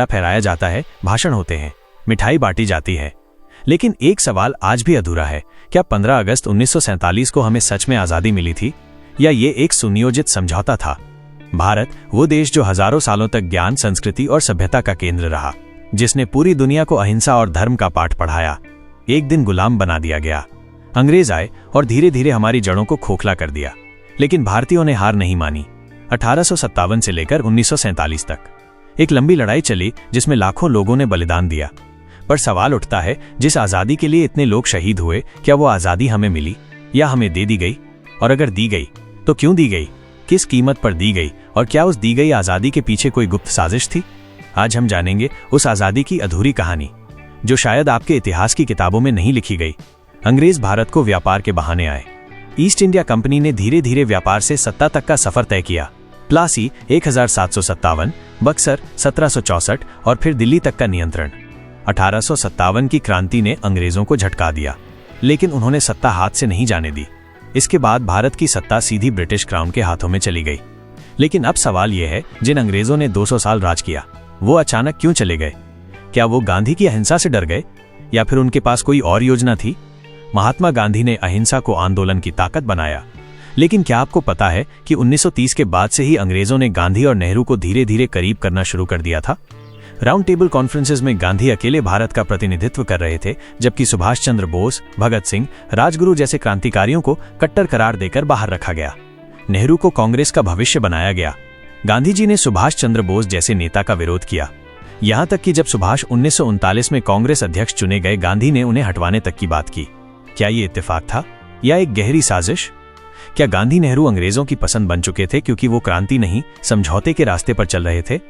फहराया जाता है, भाषण होते हैं, मिठाई बांटी जाती है। लेकिन एक सवाल आज भी अधूरा है, क्या 15 अगस्त 1947 को हमें सच में आज़ादी मिली थी या ये एक सुनियोजित समझौता था? भारत वो देश जो हजारों सालों तक ज्ञान, संस्कृति और सभ्यता का केंद्र रहा, जिसने पूरी दुनिया को अहिंसा और धर्म का पाठ पढ़ाया, एक दिन गुलाम बना दिया गया। अंग्रेज आए और धीरे धीरे हमारी जड़ों को खोखला कर दिया, लेकिन भारतीयों ने हार नहीं मानी। 1857 से लेकर 1947 तक एक लंबी लड़ाई चली जिसमें लाखों लोगों ने बलिदान दिया। पर सवाल उठता है, जिस आज़ादी के लिए इतने लोग शहीद हुए, क्या वो आज़ादी हमें मिली या हमें दे दी गई? और अगर दी गई तो क्यों दी गई, किस कीमत पर दी गई, और क्या उस दी गई आज़ादी के पीछे कोई गुप्त साजिश थी? आज हम जानेंगे उस आज़ादी की अधूरी कहानी जो शायद आपके इतिहास की किताबों में नहीं लिखी गई। अंग्रेज भारत को व्यापार के बहाने आए। ईस्ट इंडिया कंपनी ने धीरे धीरे व्यापार से सत्ता तक का सफर तय किया। प्लासी 1757, बक्सर 1764 और फिर दिल्ली तक का नियंत्रण। 1857 की क्रांति ने अंग्रेजों को झटका दिया, लेकिन उन्होंने सत्ता हाथ से नहीं जाने दी। इसके बाद भारत की सत्ता सीधी ब्रिटिश क्राउन के हाथों में चली गई। लेकिन अब सवाल यह है, जिन अंग्रेजों ने 200 साल राज किया, वो अचानक क्यों चले गए? क्या वो गांधी की अहिंसा से डर गए या फिर उनके पास कोई और योजना थी? महात्मा गांधी ने अहिंसा को आंदोलन की ताकत बनाया, लेकिन क्या आपको पता है कि 1930 के बाद से ही अंग्रेजों ने गांधी और नेहरू को धीरे धीरे करीब करना शुरू कर दिया था? राउंड टेबल कॉन्फ्रेंसेस में गांधी अकेले भारत का प्रतिनिधित्व कर रहे थे, जबकि सुभाष चंद्र बोस, भगत सिंह, राजगुरु जैसे क्रांतिकारियों को कट्टर करार देकर बाहर रखा गया। नेहरू को कांग्रेस का भविष्य बनाया गया। गांधी जी ने सुभाष चंद्र बोस जैसे नेता का विरोध किया, यहां तक कि जब सुभाष 1939 में कांग्रेस अध्यक्ष चुने गए, गांधी ने उन्हें हटवाने तक की बात की। क्या ये इत्तेफाक था या एक गहरी साजिश? क्या गांधी नेहरू अंग्रेजों की पसंद बन चुके थे क्योंकि वो क्रांति नहीं, समझौते के रास्ते पर चल रहे थे?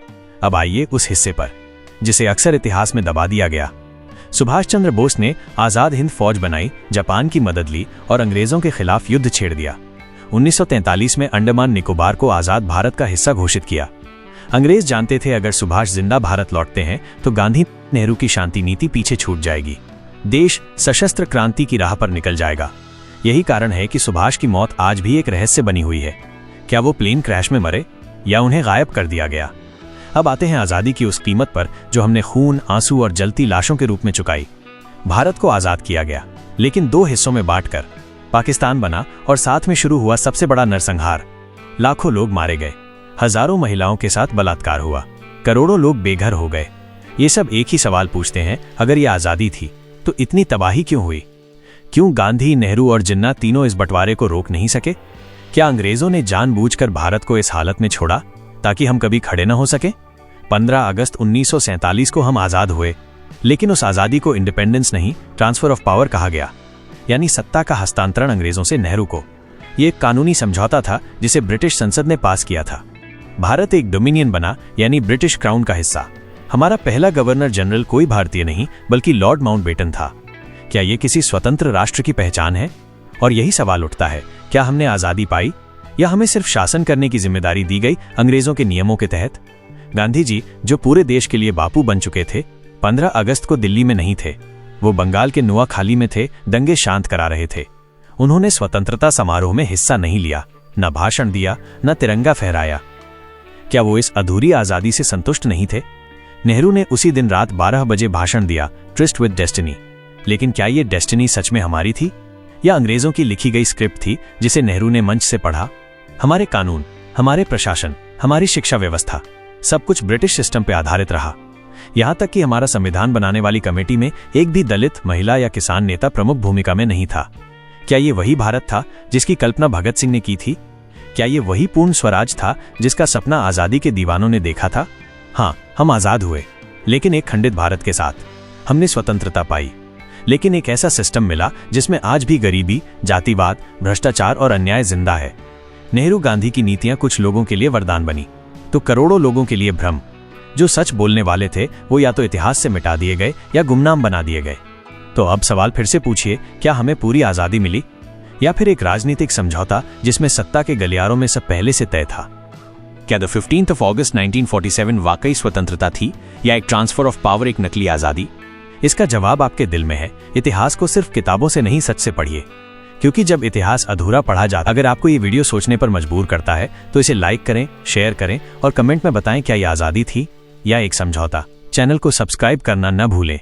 अब आइए उस हिस्से पर जिसे अक्सर इतिहास में दबा दिया गया। सुभाष चंद्र बोस ने आजाद हिंद फौज बनाई, जापान की मदद ली और अंग्रेजों के खिलाफ युद्ध छेड़ दिया। 1943 में अंडमान निकोबार को आजाद भारत का हिस्सा घोषित किया। अंग्रेज जानते थे, अगर सुभाष जिंदा भारत लौटते हैं तो गांधी नेहरू की शांति नीति पीछे छूट जाएगी, देश सशस्त्र क्रांति की राह पर निकल जाएगा। यही कारण है कि सुभाष की मौत आज भी एक रहस्य बनी हुई है। क्या वो प्लेन क्रैश में मरे या उन्हें गायब कर दिया गया? अब आते हैं आज़ादी की उस कीमत पर जो हमने खून, आंसू और जलती लाशों के रूप में चुकाई। भारत को आज़ाद किया गया, लेकिन दो हिस्सों में बांटकर। पाकिस्तान बना और साथ में शुरू हुआ सबसे बड़ा नरसंहार। लाखों लोग मारे गए, हजारों महिलाओं के साथ बलात्कार हुआ, करोड़ों लोग बेघर हो गए। ये सब एक ही सवाल पूछते हैं, अगर ये आज़ादी थी तो इतनी तबाही क्यों हुई? क्यों गांधी, नेहरू और जिन्ना तीनों इस बंटवारे को रोक नहीं सके? क्या अंग्रेजों ने जानबूझकर भारत को इस हालत में छोड़ा ताकि हम कभी खड़े न हो सके? 15 अगस्त 1947 को हम आज़ाद हुए, लेकिन उस आज़ादी को इंडिपेंडेंस नहीं, ट्रांसफर ऑफ पावर कहा गया, यानी सत्ता का हस्तांतरण अंग्रेजों से नेहरू को। ये एक कानूनी समझौता था जिसे ब्रिटिश संसद ने पास किया था। भारत एक डोमिनियन बना, यानी ब्रिटिश क्राउन का हिस्सा। हमारा पहला गवर्नर जनरल कोई भारतीय नहीं बल्कि लॉर्ड माउंटबेटन था। क्या ये किसी स्वतंत्र राष्ट्र की पहचान है? और यही सवाल उठता है, क्या हमने आज़ादी पाई या हमें सिर्फ शासन करने की जिम्मेदारी दी गई अंग्रेजों के नियमों के तहत? गांधी जी, जो पूरे देश के लिए बापू बन चुके थे, 15 अगस्त को दिल्ली में नहीं थे। वो बंगाल के नुआखाली में थे, दंगे शांत करा रहे थे। उन्होंने स्वतंत्रता समारोह में हिस्सा नहीं लिया, न भाषण दिया, न तिरंगा फहराया। क्या वो इस अधूरी आज़ादी से संतुष्ट नहीं थे? नेहरू ने उसी दिन रात 12 बजे भाषण दिया, ट्रिस्ट विद डेस्टिनी। लेकिन क्या ये डेस्टिनी सच में हमारी थी या अंग्रेजों की लिखी गई स्क्रिप्ट थी जिसे नेहरू ने मंच से पढ़ा? हमारे कानून, हमारे प्रशासन, हमारी शिक्षा व्यवस्था, सब कुछ ब्रिटिश सिस्टम पर आधारित रहा। यहां तक कि हमारा संविधान बनाने वाली कमेटी में एक भी दलित, महिला या किसान नेता प्रमुख भूमिका में नहीं था। क्या ये वही भारत था जिसकी कल्पना भगत सिंह ने की थी? क्या ये वही पूर्ण स्वराज था जिसका सपना आज़ादी के दीवानों ने देखा था? हाँ, हम आज़ाद हुए, लेकिन एक खंडित भारत के साथ। हमने स्वतंत्रता पाई, लेकिन एक ऐसा सिस्टम मिला जिसमें आज भी गरीबी, जातिवाद, भ्रष्टाचार और अन्याय जिंदा है। नेहरू गांधी की नीतियां कुछ लोगों के लिए वरदान बनी तो करोड़ों लोगों के लिए भ्रम। जो सच बोलने वाले थे वो या तो इतिहास से मिटा दिए गए या गुमनाम बना दिए गए। तो अब सवाल फिर से पूछिए, क्या हमें पूरी आज़ादी मिली या फिर एक राजनीतिक समझौता जिसमें सत्ता के गलियारों में सब पहले से तय था? क्या द 15th of August 1947 वाकई स्वतंत्रता थी या एक ट्रांसफर ऑफ पावर, एक नकली आज़ादी? इसका जवाब आपके दिल में है। इतिहास को सिर्फ किताबों से नहीं, सच से पढ़िए, क्योंकि जब इतिहास अधूरा पढ़ा जाता। अगर आपको ये वीडियो सोचने पर मजबूर करता है तो इसे लाइक करें, शेयर करें और कमेंट में बताएं, क्या ये आज़ादी थी या एक समझौता? चैनल को सब्सक्राइब करना न भूलें।